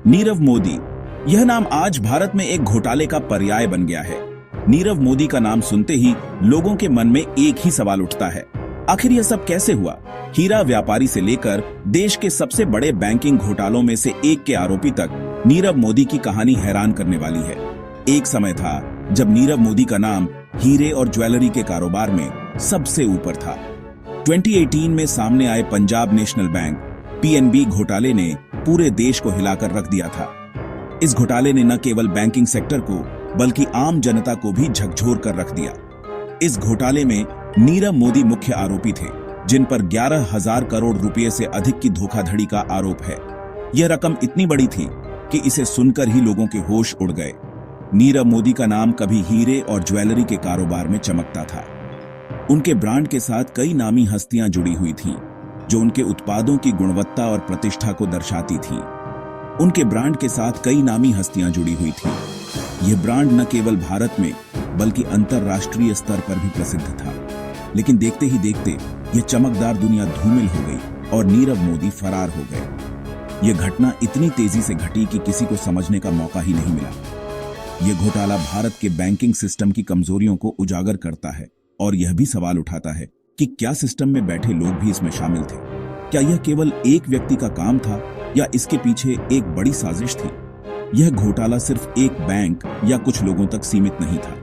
नीरव मोदी, यह नाम आज भारत में एक घोटाले का पर्याय बन गया है। नीरव मोदी का नाम सुनते ही लोगों के मन में एक ही सवाल उठता है, आखिर यह सब कैसे हुआ? हीरा व्यापारी से लेकर देश के सबसे बड़े बैंकिंग घोटालों में से एक के आरोपी तक नीरव मोदी की कहानी हैरान करने वाली है। एक समय था जब नीरव मोदी का नाम हीरे और ज्वेलरी के कारोबार में सबसे ऊपर था। 2018 में सामने आए पंजाब नेशनल बैंक पीएनबी घोटाले ने पूरे देश को हिलाकर रख दिया था। इस घोटाले ने न केवल बैंकिंग सेक्टर को बल्कि आम जनता को भी झकझोर कर रख दिया। इस घोटाले में नीरव मोदी मुख्य आरोपी थे, जिन पर 11,000 करोड़ रुपए से अधिक की धोखाधड़ी का आरोप है। यह रकम इतनी बड़ी थी कि इसे सुनकर ही लोगों के होश उड़ गए। नीरव मोदी का नाम कभी हीरे और ज्वेलरी के कारोबार में चमकता था। उनके ब्रांड के साथ कई नामी हस्तियां जुड़ी हुई थीं, जो उनके उत्पादों की गुणवत्ता और प्रतिष्ठा को दर्शाती थीं। उनके ब्रांड के साथ कई नामी हस्तियां जुड़ी हुई थीं। यह ब्रांड न केवल भारत में बल्कि अंतर्राष्ट्रीय स्तर पर भी प्रसिद्ध था। लेकिन देखते ही देखते यह चमकदार दुनिया धूमिल हो गई और नीरव मोदी फरार हो गए। यह घटना इतनी तेजी से घटी कि किसी को समझने का मौका ही नहीं मिला। यह घोटाला भारत के बैंकिंग सिस्टम की कमजोरियों को उजागर करता है और यह भी सवाल उठाता है कि क्या सिस्टम में बैठे लोग भी इसमें शामिल थे? क्या यह केवल एक व्यक्ति का काम था या इसके पीछे एक बड़ी साजिश थी? यह घोटाला सिर्फ एक बैंक या कुछ लोगों तक सीमित नहीं था।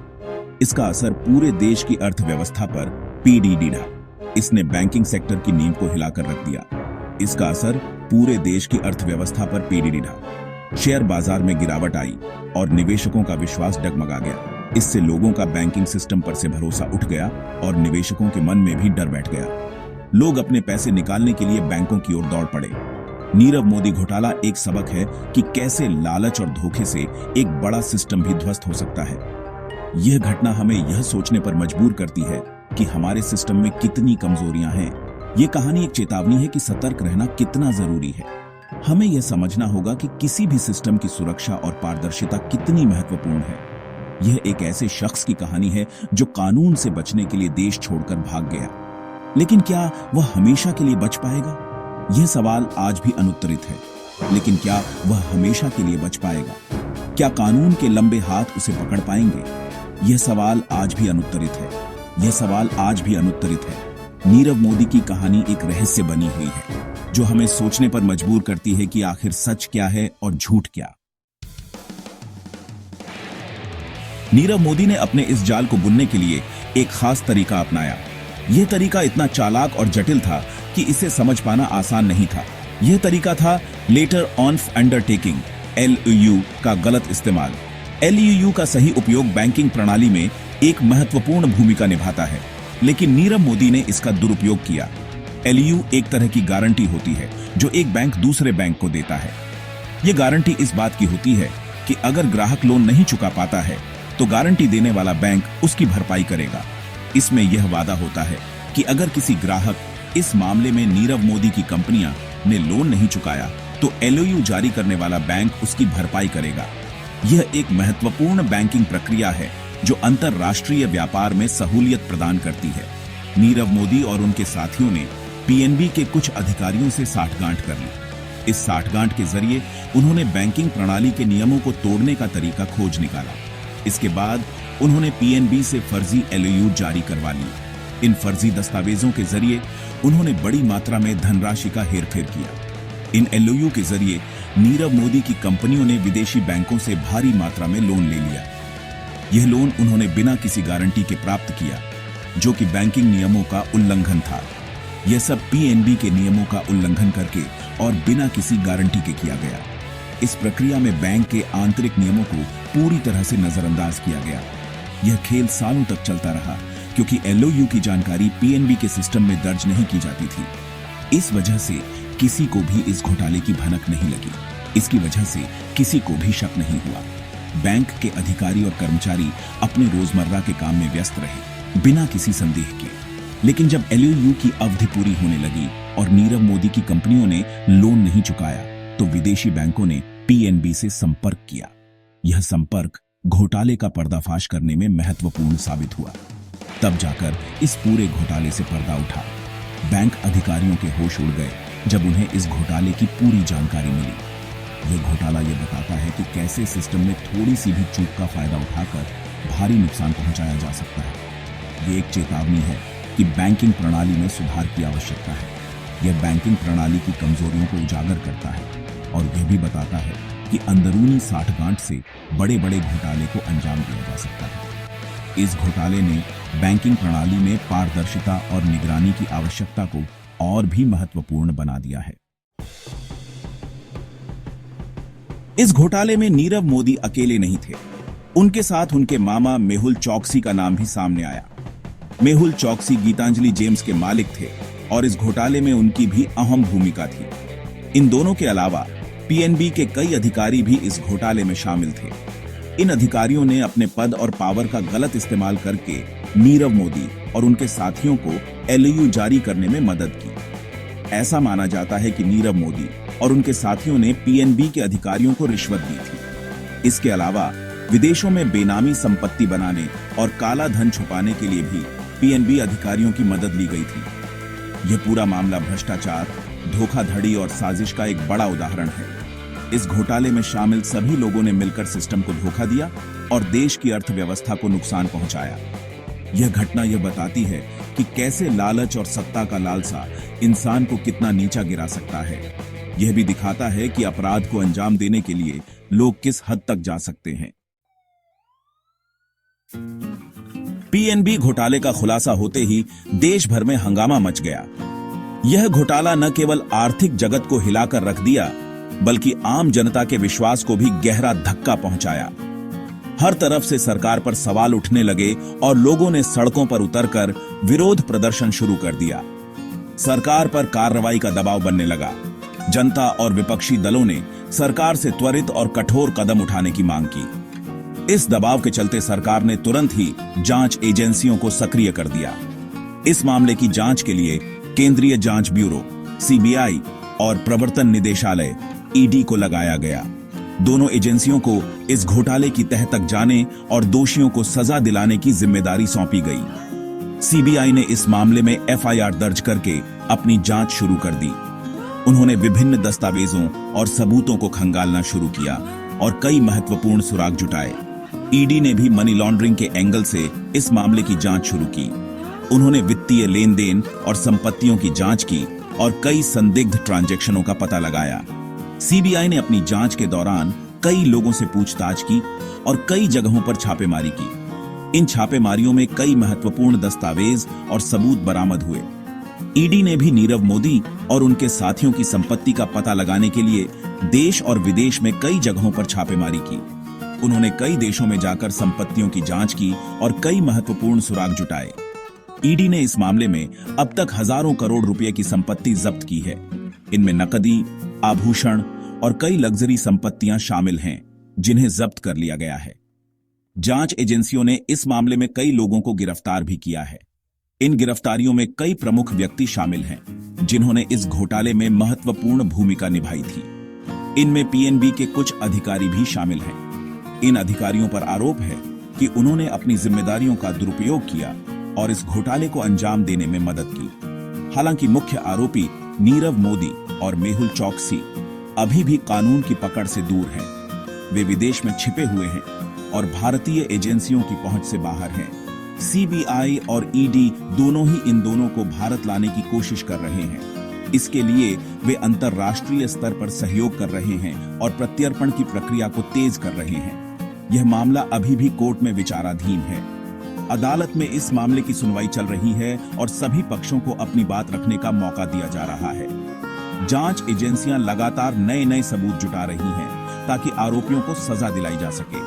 इसका असर पूरे देश की अर्थव्यवस्था पर पीडी रहा। इसने बैंकिंग सेक्टर की नींव को हिलाकर रख दिया। इसका असर पूरे देश की अर्थव्यवस्था पर पीडी रहा। शेयर बाजार में गिरावट आई और निवेशकों का विश्वास डगमगा गया। इससे लोगों का बैंकिंग सिस्टम पर से भरोसा उठ गया और निवेशकों के मन में भी डर बैठ गया। लोग अपने पैसे निकालने के लिए बैंकों की ओर दौड़ पड़े। नीरव मोदी घोटाला एक सबक है कि कैसे लालच और धोखे से एक बड़ा सिस्टम भी ध्वस्त हो सकता है। यह घटना हमें यह सोचने पर मजबूर करती है कि हमारे सिस्टम में कितनी कमजोरियां हैं। यह कहानी एक चेतावनी है कि सतर्क रहना कितना जरूरी है। हमें यह समझना होगा कि किसी भी सिस्टम की सुरक्षा और पारदर्शिता कितनी महत्वपूर्ण है। यह एक ऐसे शख्स की कहानी है जो कानून से बचने के लिए देश छोड़कर भाग गया, लेकिन क्या वह हमेशा के लिए बच पाएगा? यह सवाल आज भी अनुत्तरित है। लेकिन क्या वह हमेशा के लिए बच पाएगा? क्या कानून के लंबे हाथ उसे पकड़ पाएंगे? यह सवाल आज भी अनुत्तरित है। यह सवाल आज भी अनुत्तरित है। नीरव मोदी की कहानी एक रहस्य बनी हुई है, जो हमें सोचने पर मजबूर करती है कि आखिर सच क्या है और झूठ क्या। नीरव मोदी ने अपने इस जाल को बुनने के लिए एक खास तरीका अपनाया। यह तरीका इतना चालाक और जटिल था कि इसे समझ पाना आसान नहीं था। यह तरीका था लेटर ऑन अंडरटेकिंग (LOU) का गलत इस्तेमाल। LOU का सही उपयोग बैंकिंग प्रणाली में एक महत्वपूर्ण भूमिका निभाता है, लेकिन नीरव मोदी ने इसका दुरुपयोग किया। LOU एक तरह की गारंटी होती है जो एक बैंक दूसरे बैंक को देता है। यह गारंटी इस बात की होती है कि अगर ग्राहक लोन नहीं चुका पाता है तो गारंटी देने वाला बैंक उसकी भरपाई करेगा। इसमें यह वादा होता है कि अगर किसी ग्राहक, इस मामले में नीरव मोदी की कंपनियां, ने लोन नहीं चुकाया तो LOU जारी करने वाला बैंक उसकी भरपाई करेगा। यह एक महत्वपूर्ण बैंकिंग प्रक्रिया है जो अंतर्राष्ट्रीय व्यापार में सहूलियत प्रदान करती है। नीरव मोदी और उनके साथियों ने पीएनबी के कुछ अधिकारियों से साठगांठ कर ली। इस साठगांठ के जरिए उन्होंने बैंकिंग प्रणाली के नियमों को तोड़ने का तरीका खोज निकाला। इसके बाद उन्होंने पीएनबी से फर्जी LOU जारी करवा ली। इन फर्जी दस्तावेजों के जरिए उन्होंने बड़ी मात्रा में धनराशि का हेरफेर किया। इन LOU के जरिए नीरव मोदी की कंपनियों ने विदेशी बैंकों से भारी मात्रा में लोन ले लिया। यह लोन उन्होंने बिना किसी गारंटी के प्राप्त किया, जो कि बैंकिंग नियमों का उल्लंघन था। यह सब पीएनबी के नियमों का उल्लंघन करके और बिना किसी गारंटी के किया गया। इस प्रक्रिया में बैंक के आंतरिक नियमों को पूरी तरह से नजरअंदाज किया गया। यह खेल सालों तक चलता रहा क्योंकि LOU की जानकारी पीएनबी के सिस्टम में दर्ज नहीं की जाती थी। इस वजह से किसी को भी इस घोटाले की भनक नहीं लगी। इसकी वजह से किसी को भी शक नहीं हुआ। बैंक के अधिकारी और कर्मचारी अपने रोजमर्रा के काम में व्यस्त रहे, बिना किसी संदेह के। लेकिन जब LOU की अवधि पूरी होने लगी और नीरव मोदी की कंपनियों ने लोन नहीं चुकाया, तो विदेशी बैंकों ने पीएनबी से संपर्क किया। यह संपर्क घोटाले का पर्दाफाश करने में महत्वपूर्ण साबित हुआ। तब जाकर इस पूरे घोटाले से पर्दा उठा। बैंक अधिकारियों के होश उड़ गए जब उन्हें इस घोटाले की पूरी जानकारी मिली। यह घोटाला ये बताता है कि कैसे सिस्टम में थोड़ी सी भी चूक का फायदा उठाकर भारी नुकसान पहुंचाया जा सकता है। ये एक चेतावनी है कि बैंकिंग प्रणाली में सुधार की आवश्यकता है। यह बैंकिंग प्रणाली की कमजोरियों को उजागर करता है और यह भी बताता है कि अंदरूनी साठगांठ से बड़े बड़े घोटाले को अंजाम दिया जा सकता है। इस घोटाले ने बैंकिंग प्रणाली में पारदर्शिता और निगरानी की आवश्यकता को और भी महत्वपूर्ण बना दिया है। इस घोटाले में नीरव मोदी अकेले नहीं थे। उनके साथ उनके मामा मेहुल चौकसी का नाम भी सामने आया। मेहुल चौकसी गीतांजलि जेम्स के मालिक थे और इस घोटाले में उनकी भी अहम भूमिका थी। इन दोनों के अलावा पीएनबी के कई अधिकारी भी इस घोटाले में शामिल थे। इन अधिकारियों ने अपने पद और पावर का गलत इस्तेमाल करके नीरव मोदी और उनके साथियों को एलओयू जारी करने में मदद की। ऐसा माना जाता है कि नीरव मोदी और उनके साथियों ने पीएनबी के अधिकारियों को रिश्वत दी थी। इसके अलावा विदेशों में बेनामी संपत्ति बनाने और काला धन छुपाने के लिए भी पीएनबी अधिकारियों की मदद ली गई थी। यह पूरा मामला भ्रष्टाचार, धोखाधड़ी और साजिश का एक बड़ा उदाहरण है। इस घोटाले में शामिल सभी लोगों ने मिलकर सिस्टम को धोखा दिया और देश की अर्थव्यवस्था को नुकसान पहुंचाया। यह घटना यह बताती है कि कैसे लालच और सत्ता का लालसा इंसान को कितना नीचा गिरा सकता है। यह भी दिखाता है कि अपराध को अंजाम देने के लिए लोग किस हद तक जा सकते हैं। पीएनबी घोटाले का खुलासा होते ही देश भर में हंगामा मच गया। यह घोटाला न केवल आर्थिक जगत को हिलाकर रख दिया, बल्कि आम जनता के विश्वास को भी गहरा धक्का पहुंचाया। हर तरफ से सरकार पर सवाल उठने लगे और लोगों ने सड़कों पर उतरकर विरोध प्रदर्शन शुरू कर दिया। सरकार पर कार्रवाई का दबाव बनने लगा। जनता और विपक्षी दलों ने सरकार से त्वरित और कठोर कदम उठाने की मांग की। इस दबाव के चलते सरकार ने तुरंत ही जांच एजेंसियों को सक्रिय कर दिया। इस मामले की जांच के लिए केंद्रीय जांच ब्यूरो सीबीआई और प्रवर्तन निदेशालय ईडी को लगाया गया। दोनों एजेंसियों को इस घोटाले की तह तक जाने और दोषियों को सजा दिलाने की जिम्मेदारी सौंपी गई। सीबीआई ने इस मामले में एफआईआर दर्ज करके अपनी जांच शुरू कर दी। उन्होंने विभिन्न दस्तावेजों और सबूतों को खंगालना शुरू किया और कई महत्वपूर्ण सुराग जुटाए। ईडी ने भी मनी लॉन्ड्रिंग के एंगल से इस मामले की जांच शुरू की। उन्होंने वित्तीय लेन देन और संपत्तियों की जांच की और कई संदिग्ध ट्रांजैक्शनों का पता लगाया। सीबीआई ने अपनी जांच के दौरान कई लोगों से पूछताछ की और कई जगहों पर छापेमारी की। इन छापेमारियों में कई महत्वपूर्ण दस्तावेज और सबूत बरामद हुए। ईडी ने भी नीरव मोदी और उनके साथियों की संपत्ति का पता लगाने के लिए देश और विदेश में कई जगहों पर छापेमारी की। उन्होंने कई देशों में जाकर संपत्तियों की जांच की और कई महत्वपूर्ण सुराग जुटाए। ईडी ने इस मामले में अब तक हजारों करोड़ रुपए की संपत्ति जब्त की है। इनमें नकदी, आभूषण और कई लग्जरी संपत्तियां शामिल हैं, जिन्हें जब्त कर लिया गया है। जांच एजेंसियों ने इस मामले में कई लोगों को गिरफ्तार भी किया है। इन गिरफ्तारियों में कई प्रमुख व्यक्ति शामिल हैं, जिन्होंने इस घोटाले में महत्वपूर्ण भूमिका निभाई थी। इनमें पीएनबी के कुछ अधिकारी भी शामिल हैं। इन अधिकारियों पर आरोप है कि उन्होंने अपनी जिम्मेदारियों का दुरुपयोग किया और इस घोटाले को अंजाम देने में मदद की। हालांकि मुख्य आरोपी नीरव मोदी और मेहुल चौकसी अभी भी कानून की पकड़ से दूर हैं। वे विदेश में छिपे हुए हैं और भारतीय एजेंसियों की पहुंच से बाहर हैं। सीबीआई और ईडी दोनों ही इन दोनों को भारत लाने की कोशिश कर रहे हैं। इसके लिए वे अंतर्राष्ट्रीय स्तर पर सहयोग कर रहे हैं और प्रत्यर्पण की प्रक्रिया को तेज कर रहे हैं। यह मामला अभी भी कोर्ट में विचाराधीन है। अदालत में इस मामले की सुनवाई चल रही है और सभी पक्षों को अपनी बात रखने का मौका दिया जा रहा है। जांच एजेंसियां लगातार नए नए सबूत जुटा रही हैं ताकि आरोपियों को सजा दिलाई जा सके।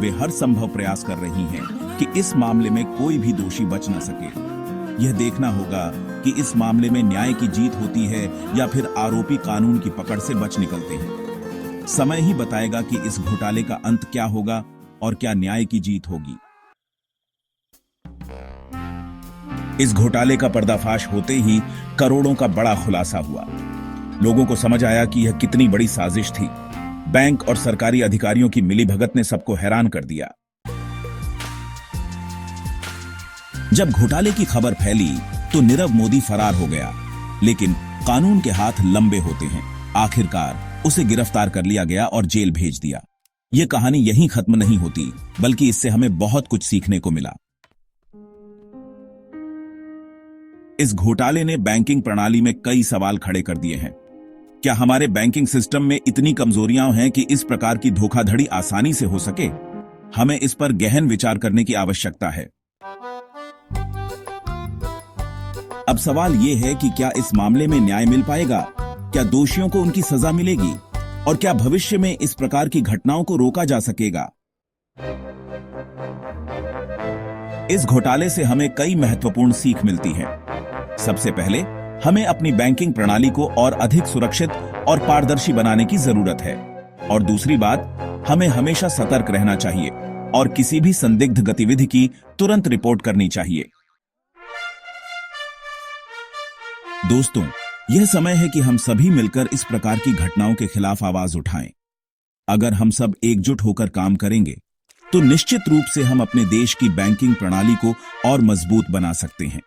वे हर संभव प्रयास कर रही हैं कि इस मामले में कोई भी दोषी बच न सके। यह देखना होगा कि इस मामले में न्याय की जीत होती है या फिर आरोपी कानून की पकड़ से बच निकलते हैं। समय ही बताएगा कि इस घोटाले का अंत क्या होगा और क्या न्याय की जीत होगी। इस घोटाले का पर्दाफाश होते ही करोड़ों का बड़ा खुलासा हुआ। लोगों को समझ आया कि यह कितनी बड़ी साजिश थी। बैंक और सरकारी अधिकारियों की मिलीभगत ने सबको हैरान कर दिया। जब घोटाले की खबर फैली तो नीरव मोदी फरार हो गया, लेकिन कानून के हाथ लंबे होते हैं। आखिरकार उसे गिरफ्तार कर लिया गया और जेल भेज दिया। ये कहानी यहीं खत्म नहीं होती, बल्कि इससे हमें बहुत कुछ सीखने को मिला। इस घोटाले ने बैंकिंग प्रणाली में कई सवाल खड़े कर दिए हैं। क्या हमारे बैंकिंग सिस्टम में इतनी कमजोरियां हैं कि इस प्रकार की धोखाधड़ी आसानी से हो सके? हमें इस पर गहन विचार करने की आवश्यकता है। अब सवाल यह है कि क्या इस मामले में न्याय मिल पाएगा? क्या दोषियों को उनकी सजा मिलेगी? और क्या भविष्य में इस प्रकार की घटनाओं को रोका जा सकेगा? इस घोटाले से हमें कई महत्वपूर्ण सीख मिलती है। सबसे पहले हमें अपनी बैंकिंग प्रणाली को और अधिक सुरक्षित और पारदर्शी बनाने की जरूरत है। और दूसरी बात, हमें हमेशा सतर्क रहना चाहिए और किसी भी संदिग्ध गतिविधि की तुरंत रिपोर्ट करनी चाहिए। दोस्तों, यह समय है कि हम सभी मिलकर इस प्रकार की घटनाओं के खिलाफ आवाज उठाएं। अगर हम सब एकजुट होकर काम करेंगे, तो निश्चित रूप से हम अपने देश की बैंकिंग प्रणाली को और मजबूत बना सकते हैं।